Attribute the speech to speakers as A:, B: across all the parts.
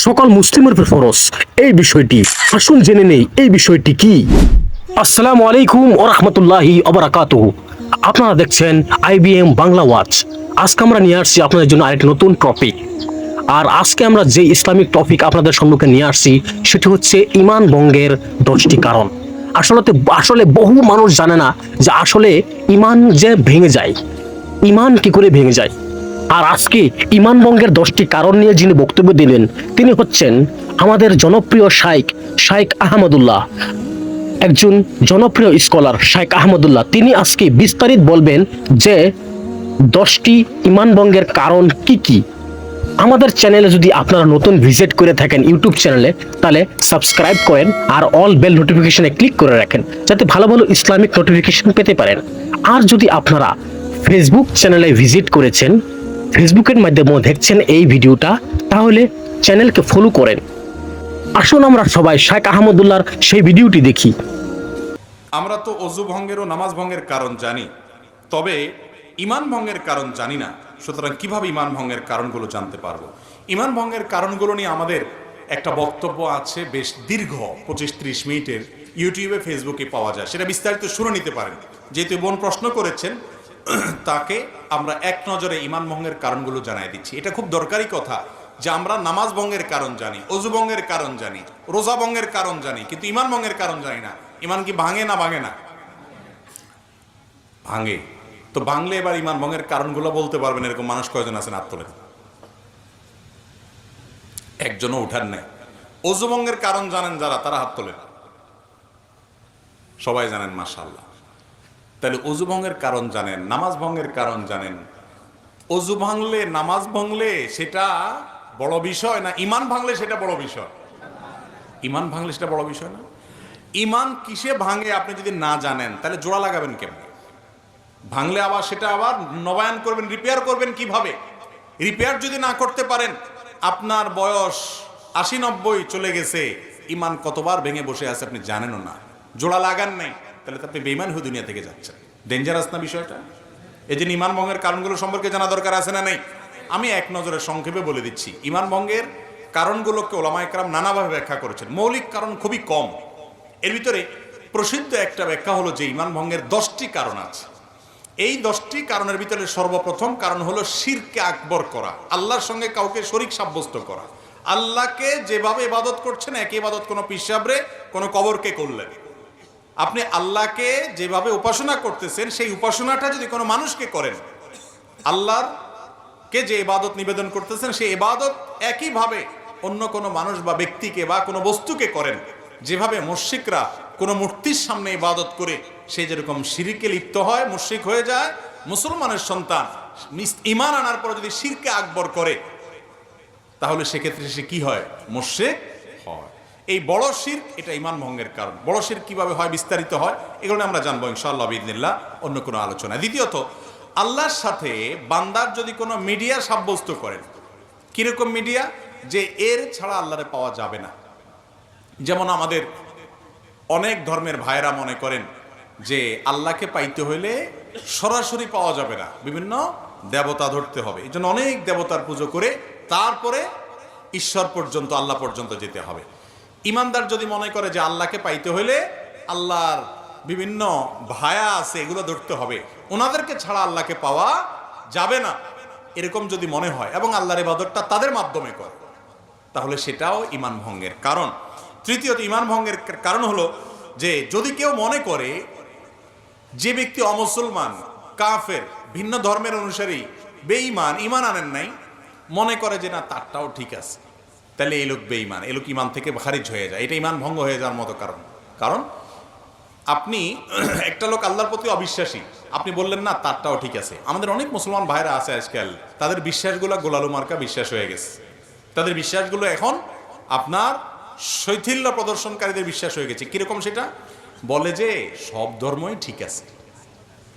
A: সকল মুসলিমের উপর ফরজ এই বিষয়টি। আসুন জেনে নেই এই বিষয়টি কি। আসসালামু আলাইকুম ওয়া রাহমাতুল্লাহি ওয়া বারাকাতুহু। আপনারা দেখছেন IBM বাংলা ওয়াচ। আজকে আমরা নিয়ে আসছি আপনাদের জন্য আরেকটি নতুন টপিক। আর আজকে আমরা যে ইসলামিক টপিক আপনাদের সম্মুখে নিয়ে আসছি সেটি হচ্ছে ঈমান ভঙ্গের 10টি কারণ। আসলে বহু মানুষ জানে না যে আসলে ঈমান যে ভেঙে যায়, ঈমান কি করে ভেঙে যায়। আর আজকে ঈমান ভঙ্গের 10টি কারণ নিয়ে যিনি বক্তব্য দিলেন তিনি হচ্ছেন আমাদের জনপ্রিয় শাইখ আহমদুল্লাহ, একজন জনপ্রিয় স্কলার শাইখ আহমদুল্লাহ। তিনি আজকে বিস্তারিত বলবেন যে 10টি ঈমান ভঙ্গের কারণ কি কি। আমাদের চ্যানেলে যদি আপনারা নতুন ভিজিট করে থাকেন ইউটিউব চ্যানেলে, তাহলে সাবস্ক্রাইব করেন আর অল বেল নোটিফিকেশনে ক্লিক করে রাখেন যাতে ভালো ভালো ইসলামিক নোটিফিকেশন পেতে পারেন। আর যদি আপনারা ফেসবুক চ্যানেলে ভিজিট করেছেন, ফেসবুকের মাধ্যমে দেখছেন এই ভিডিওটা, তাহলে চ্যানেলকে ফলো করেন। আসুন আমরা সবাই শাইখ আহমদুল্লাহর সেই ভিডিওটি দেখি।
B: আমরা তো অজু ভঙ্গের ও নামাজ ভঙ্গের কারণ জানি, তবে ঈমান ভঙ্গের কারণ জানি না। সুতরাং কিভাবে ঈমান ভঙ্গের কারণগুলো জানতে পারবো? ঈমান ভঙ্গের কারণগুলো নিয়ে আমাদের একটা বক্তব্য আছে, বেশ দীর্ঘ 25-30 মিনিটের, ইউটিউবে ফেসবুকে পাওয়া যায়, সেটা বিস্তারিত শুনে নিতে পারেন। যেহেতু বোন প্রশ্ন করেছেন, তাকে আমরা এক নজরে ঈমান ভঙ্গের কারণগুলো জানাই দিচ্ছি। এটা খুব দরকারি কথা যে আমরা নামাজ ভঙ্গের কারণ জানি, অজু ভঙ্গের কারণ জানি, রোজা ভঙ্গের কারণ জানি, কিন্তু ঈমান ভঙ্গের কারণ জানি না। ঈমান কি ভাঙে না ভাঙে না? ভাঙে। তো ভাঙলে এবার ঈমান ভঙ্গের কারণগুলো বলতে পারবেন এরকম মানুষ কয়জন আছেন? হাত তোলেন। একজনও উঠার নেই। অজু ভঙ্গের কারণ জানেন যারা, তারা হাত তোলেন। সবাই জানেন, মাশাআল্লাহ। তাহলে অজু ভঙ্গের কারণ জানেন, নামাজ ভঙ্গের কারণ জানেন। অজু ভাঙলে, নামাজ ভাঙলে সেটা বড় বিষয় না ঈমান ভাঙলে সেটা বড় বিষয়? ঈমান ভাঙলে সেটা বড় বিষয় না? ঈমান কিসে ভাঙে আপনি যদি না জানেন তাহলে জোড়া লাগাবেন কেমন? ভাঙলে আবার সেটা আবার নবায়ন করবেন, রিপেয়ার করবেন কিভাবে? রিপেয়ার যদি না করতে পারেন, আপনার বয়স 80-90 চলে গেছে, ঈমান কতবার ভেঙে বসে আছে আপনি জানেনও না, জোড়া লাগান নাই, তাহলে তো আপনি বেঈমান হয়ে দুনিয়া থেকে যাচ্ছেন। ডেঞ্জারাস না বিষয়টা? এই যে ঈমান ভঙ্গের কারণগুলো সম্পর্কে জানা দরকার আছে না নেই? আমি এক নজরে সংক্ষেপে বলে দিচ্ছি। ঈমান ভঙ্গের কারণগুলোকে ওলামায়ে কেরাম নানাভাবে ব্যাখ্যা করেছেন। মৌলিক কারণ খুবই কম। এর ভিতরে প্রসিদ্ধ একটা ব্যাখ্যা হলো যে ঈমান ভঙ্গের 10টি কারণ আছে। এই 10টি কারণের ভিতরে সর্বপ্রথম কারণ হলো শিরকে আকবর করা, আল্লাহর সঙ্গে কাউকে শরীক সাব্যস্ত করা। আল্লাহকে যেভাবে ইবাদত করছেন একই ইবাদত কোনো পিসাবরে, কোনো কবরকে করলেন। আপনি আল্লাহকে যেভাবে উপাসনা করতেছেন সেই উপাসনাটা যদি কোনো মানুষকে করেন, আল্লাহরকে যে ইবাদত নিবেদন করতেছেন সেই ইবাদত একইভাবে অন্য কোনো মানুষ বা ব্যক্তিকে বা কোনো বস্তুকে করেন, যেভাবে মুশরিকরা কোনো মূর্তির সামনে ইবাদত করে সে যেরকম শিরকে লিপ্ত হয়, মুশরিক হয়ে যায়, মুসলমানের সন্তান ঈমান আনার পর যদি শিরকে আকবর করে তাহলে সেক্ষেত্রে সে কি হয়? মুশরিক হয়। এই বড় শিরক, এটা ঈমান ভঙ্গের কারণ। বড় শিরক কিভাবে হয়, বিস্তারিত হয়, এগুলো আমরা জানবো ইনশাআল্লাহ বিইذনিল্লাহ অন্য কোনো আলোচনা। দ্বিতীয়ত, আল্লাহর সাথে বান্দার যদি কোনো মিডিয়া সাব্যস্ত করেন, কিরকম মিডিয়া? যে এর ছাড়া আল্লাহরে পাওয়া যাবে না। যেমন আমাদের অনেক ধর্মের ভাইরা মনে করেন যে আল্লাহকে পাইতে হইলে সরাসরি পাওয়া যাবে না, বিভিন্ন দেবতা ধরতে হবে, এই জন্য অনেক দেবতার পুজো করে তারপরে ঈশ্বর পর্যন্ত, আল্লাহ পর্যন্ত যেতে হবে। ইমানদার যদি মনে করে যে আল্লাহকে পাইতে হইলে আল্লাহর বিভিন্ন ভায়া আছে এগুলো ধরতে হবে, ওনাদেরকে ছাড়া আল্লাহকে পাওয়া যাবে না, এরকম যদি মনে হয় এবং আল্লাহর ইবাদতটা তাদের মাধ্যমে করে, তাহলে সেটাও ঈমান ভঙ্গের কারণ। তৃতীয়ত, ঈমান ভঙ্গের কারণ হলো যে যদি কেউ মনে করে যে ব্যক্তি অমুসলমান, কাফের, ভিন্ন ধর্মের অনুসারী, বেঈমান, ঈমান আনেন নাই, মনে করে যে না তারটাও ঠিক আছে, তাহলে এই লোক বেঈমান, এই লোক ঈমান থেকে খারিজ হয়ে যায়, এটা ঈমান ভঙ্গ হয়ে যাওয়ার মতো কারণ। কারণ আপনি একটা লোক আল্লাহর প্রতি অবিশ্বাসী, আপনি বললেন না তারটাও ঠিক আছে। আমাদের অনেক মুসলমান ভাইরা আছে আজকাল, তাদের বিশ্বাসগুলো গোলালু মার্কা বিশ্বাস হয়ে গেছে। তাদের বিশ্বাসগুলো এখন আপনার শৈথিল্য প্রদর্শনকারীদের বিশ্বাস হয়ে গেছে। কিরকম? সেটা বলে যে সব ধর্মই ঠিক আছে।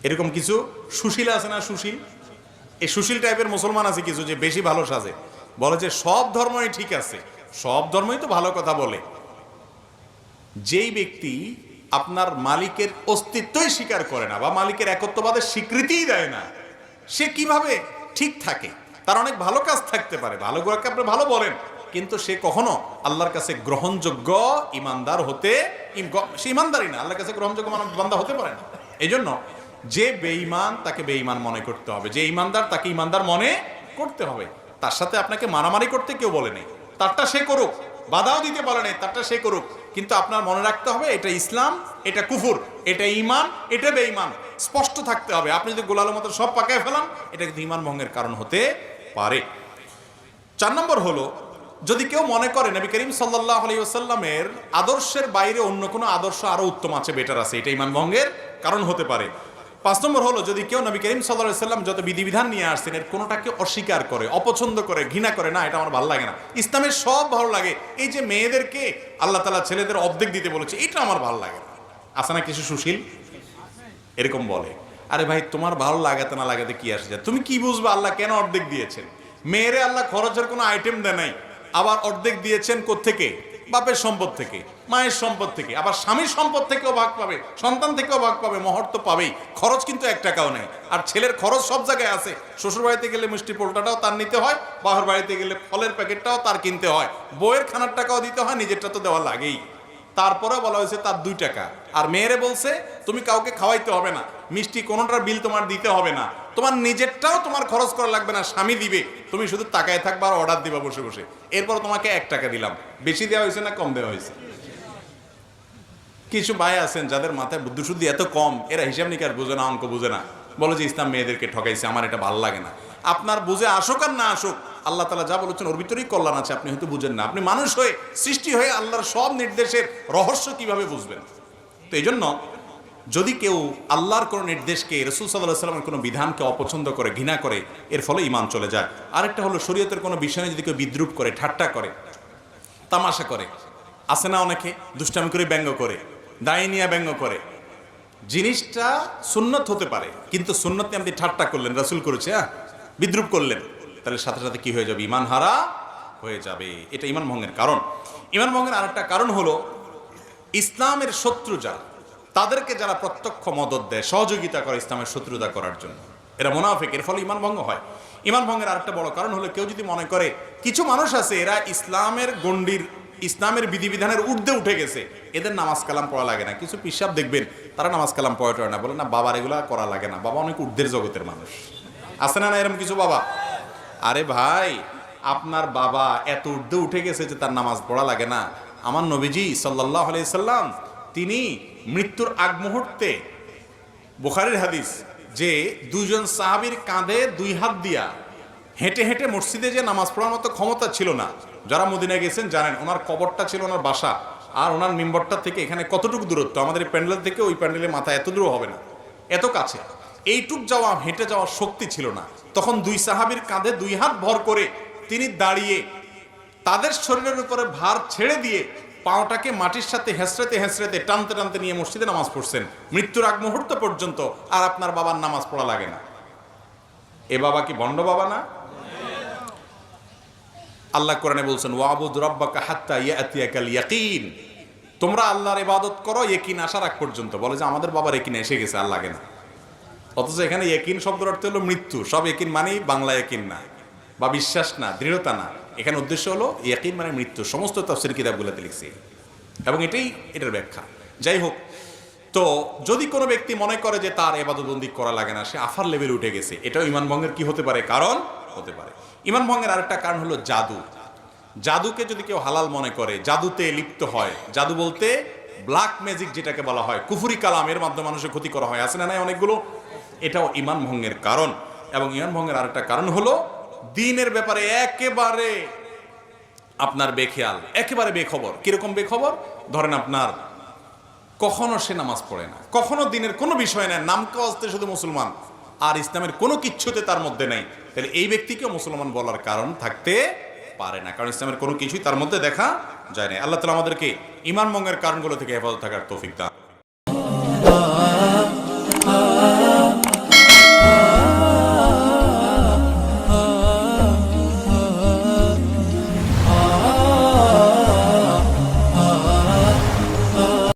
B: এরকম কিছু সুশীল আছে না, সুশীল, এই সুশীল টাইপের মুসলমান আছে কিছু, যে বেশি ভালো সাজে, বলে যে সব ধর্মই ঠিক আছে, সব ধর্মই তো ভালো কথা বলে। যেই ব্যক্তি আপনার মালিকের অস্তিত্বই স্বীকার করে না বা মালিকের একত্ববাদের স্বীকৃতিই দেয় না, সে কিভাবে ঠিক থাকে? তার অনেক ভালো কাজ থাকতে পারে, ভালো গুলোকে আপনি ভালো বলেন, কিন্তু সে কখনো আল্লাহর কাছে গ্রহণযোগ্য ইমানদার হতে সে ইমানদারই না, আল্লাহর কাছে গ্রহণযোগ্য বান্দা হতে পারে না। এই জন্য যে বেঈমান তাকে বেঈমান মনে করতে হবে, যে ইমানদার তাকে ইমানদার মনে করতে হবে। তার সাথে আপনাকে মারামারি করতে কেউ বলে নেই, তারটা সে করুক, বাধাও দিতে বলে নেই, তারটা সে করুক, কিন্তু আপনার মনে রাখতে হবে এটা ইসলাম, এটা কুফর, এটা ঈমান, এটা বেঈমান, স্পষ্ট থাকতে হবে। আপনি যদি গোলালের মতো সব পাকায় ফেলান, এটা কিন্তু ঈমান ভঙ্গের কারণ হতে পারে। 4 নম্বর হলো, যদি কেউ মনে করে নবী করিম সাল্লাল্লাহু আলাইহি ওয়াসাল্লামের আদর্শের বাইরে অন্য কোনো আদর্শ আরো উত্তম আছে, বেটার আছে, এটা ঈমান ভঙ্গের কারণ হতে পারে। 5 নম্বর হলো, যদি কেউ নবী করিম সাল্লাল্লাহু আলাইহি ওয়াসাল্লাম যত বিধিবিধান নিয়ে আসছেন এর কোনোটাকে অস্বীকার করে, অপছন্দ করে, ঘৃণা করে, না এটা আমার ভালো লাগে না, ইসলামের সব ভালো লাগে, এই যে মেয়েদেরকে আল্লাহ তাআলা ছেলেদের অর্ধেক দিতে বলেছে এটা আমার ভালো লাগে না, আছে না কিছু সুশীল এরকম বলে। আরে ভাই, তোমার ভালো লাগাতে না লাগাতে কি আসে যায়, তুমি কি বুঝবে আল্লাহ কেন অর্ধেক দিয়েছেন? মেয়েরে আল্লাহ খরচের কোনো আইটেম দেয় নাই, আবার অর্ধেক দিয়েছেন কোত্থেকে? বাপের সম্পদ থেকে, মায়ের সম্পদ থেকে, আবার স্বামীর সম্পদ থেকেও ভাগ পাবে, সন্তান থেকেও ভাগ পাবে, মহর তো পাবেই, খরচ কিন্তু 1 টাকাও নেই। আর ছেলের খরচ সব জায়গায় আছে, শ্বশুর বাড়িতে গেলে মিষ্টি পোলটাটাও তার নিতে হয়, বাবার বাড়িতে গেলে ফলের প্যাকেটটাও তার কিনতে হয়, বইয়ের খানার টাকাও দিতে হয়, নিজেরটা তো দেওয়া লাগেই। তারপরে বলা হয়েছে তার 2 টাকা। আর মেয়েরে বলছে তুমি কাউকে খাওয়াইতে হবে না, মিষ্টি কোনোটার বিল তোমার দিতে হবে না, তোমার নিজেরটাও তোমার খরচ করা লাগবে না, স্বামী দিবে, তুমি শুধু তাকায় থাকবা আর অর্ডার দিবা বসে বসে। এরপর তোমাকে 1 টাকা দিলাম। বেশি দেওয়া হয়েছে না কম দেওয়া হয়েছে? কিছু ভাই আছেন যাদের মাথায় বুদ্ধি শুদ্ধি এত কম, এরা হিসাব নিকাশ বুঝে না, অঙ্ক বুঝে না, বলে যে ইসলাম মেয়েদেরকে ঠকাইছে, আমার এটা ভালো লাগে না। আপনার বুঝে আসুক আর না আসুক, আল্লাহ তাআলা যা বলেছেন ওর ভিতরেই কল্যাণ আছে, আপনি হয়তো বুঝেন না। আপনি মানুষ হয়ে, সৃষ্টি হয়ে আল্লাহর সব নির্দেশের রহস্য কিভাবে বুঝবেন? তো এই জন্য যদি কেউ আল্লাহর কোনো নির্দেশকে, রাসূল সাল্লাল্লাহু আলাইহি ওয়াসাল্লামের কোনো বিধানকে অপছন্দ করে, ঘৃণা করে, এর ফলে ঈমান চলে যায়। আরেকটা হলো, শরীয়তের কোনো বিষয় যদি কেউ বিদ্রূপ করে, ঠাট্টা করে, তামাশা করে, আছে না অনেকে দুষ্টামি করে ব্যঙ্গ করে, দায় নিয়ে ব্যঙ্গ করে, জিনিসটা সুন্নত হতে পারে, কিন্তু সুন্নত নিয়ে আপনি ঠাট্টা করলেন, রাসূল করেছে, বিদ্রূপ করলেন, তাহলে সাথে সাথে কি হয়ে যাবে? ঈমান হারা হয়ে যাবে। এটা ঈমান ভঙ্গের কারণ। ঈমান ভঙ্গের আরেকটা কারণ হলো, ইসলামের শত্রু যারা, তাদেরকে যারা প্রত্যক্ষ মদদ দেয়, সহযোগিতা করে ইসলামের শত্রুতা করার জন্য, এরা মুনাফিক, এর ফলে ঈমান ভঙ্গ হয়। ঈমান ভঙ্গের আরেকটা বড় কারণ হলো, কেউ যদি মনে করে কিছু মানুষ আছে এরা ইসলামের গণ্ডির, ইসলামের বিধিবিধানের ঊর্ধ্বে উঠে গেছে, এদের নামাজ কালাম পড়া লাগে না। কিছু পিসাব দেখবেন তারা নামাজ কালাম পড়ে না, বলে না বাবার এগুলা করা লাগে না, বাবা অনেক ঊর্ধ্বের জগতের মানুষ, আছে না না এরকম কিছু বাবা? আরে ভাই, আপনার বাবা এত ঊর্ধ্বে উঠে গেছে যে তার নামাজ পড়া লাগে না? আমার নবীজি সাল্লাল্লাহু আলাইহি সাল্লাম তিনি মৃত্যুর আগ মুহূর্তে, বুখারীর হাদিস, যে 2 জন সাহাবীর কাঁধে 2 হাত দিয়া হেঁটে হেঁটে মসজিদে যে নামাজ পড়ার মতো ক্ষমতা ছিল না। যারা মদিনায় গেছেন জানেন, ওনার কবরটা ছিল ওনার বাসা, আর ওনার মিম্বরটা থেকে এখানে কতটুকু দূরত্ব, আমাদের এই প্যান্ডেল থেকে ওই প্যান্ডেলের মাথা এত দূর হবে না, এত কাছে। এইটুক যাওয়া, হেঁটে যাওয়ার শক্তি ছিল না। তখন 2 সাহাবীর কাঁধে 2 হাত ভর করে তিনি দাঁড়িয়ে তাদের শরীরের উপরে ভার ছেড়ে দিয়ে পাওটাকে মাটির সাথে হেঁচড়াতে হেঁচড়াতে, টানতে টানতে নিয়ে মসজিদে নামাজ পড়ছেন মৃত্যুর আগ মুহূর্ত পর্যন্ত। আর আপনার বাবার নামাজ পড়া লাগে না? এ বাবা কি ভণ্ড বাবা না? আল্লাহ কোরআনে বলছেন, ওয়াবুদ রাব্বাকা হাত্তা ইয়াতিয়াকাল ইয়াকিন, তোমরা আল্লাহর ইবাদত করো ইয়াকিন আসার আগ পর্যন্ত। বলে যে আমাদের বাবার ইয়াকিন এসে গেছে, আর লাগে না। অথচ এখানে ইয়াকিন শব্দের অর্থ হলো মৃত্যু। সব ইয়াকিন মানেই বাংলা ইয়াকিন না, বা বিশ্বাস না, দৃঢ়তা না। এখানে উদ্দেশ্য হলো ইয়াকিন মানে মৃত্যু। সমস্ত তাফসীর কিতাবগুলোতে লিখছে, এবং এটার ব্যাখ্যা। যাই হোক, তো যদি কোনো ব্যক্তি মনে করে যে তার ইবাদতবন্দি করা লাগে না, সে আফার লেভেল উঠে গেছে, এটাও ঈমান ভঙ্গের কি হতে পারে? কারণ হতে পারে। ঈমান ভঙ্গের আরেকটা কারণ হলো জাদু। জাদুকে যদি কেউ হালাল মনে করে, জাদুতে লিপ্ত হয়, জাদু বলতে ব্ল্যাক ম্যাজিক যেটাকে বলা হয়, কুফরি কালামের মাধ্যমে মানুষের ক্ষতি করা হয়, আছে না নাই অনেকগুলো, এটাও ঈমান ভঙ্গের কারণ। এবং ঈমান ভঙ্গের আরেকটা কারণ হলো দ্বীনের ব্যাপারে একেবারে আপনার বেখেয়াল, একেবারে বেখবর। কিরকম বেখবর? ধরেন আপনার কখনো সে নামাজ পড়ে না, কখনো দিনের কোনো বিষয় নেই, নামকে আসতে শুধু মুসলমান, আর ইসলামের কোনো কিচ্ছুতে তার মধ্যে নেই, তাহলে এই ব্যক্তিকে মুসলমান বলার কারণ থাকতে পারে না, কারণ ইসলামের কোনো কিছুই তার মধ্যে দেখা যায় না। আল্লাহ তাআলা আমাদেরকে ঈমান ভঙ্গের কারণগুলো থেকে হেফাজত থাকার তৌফিক দান।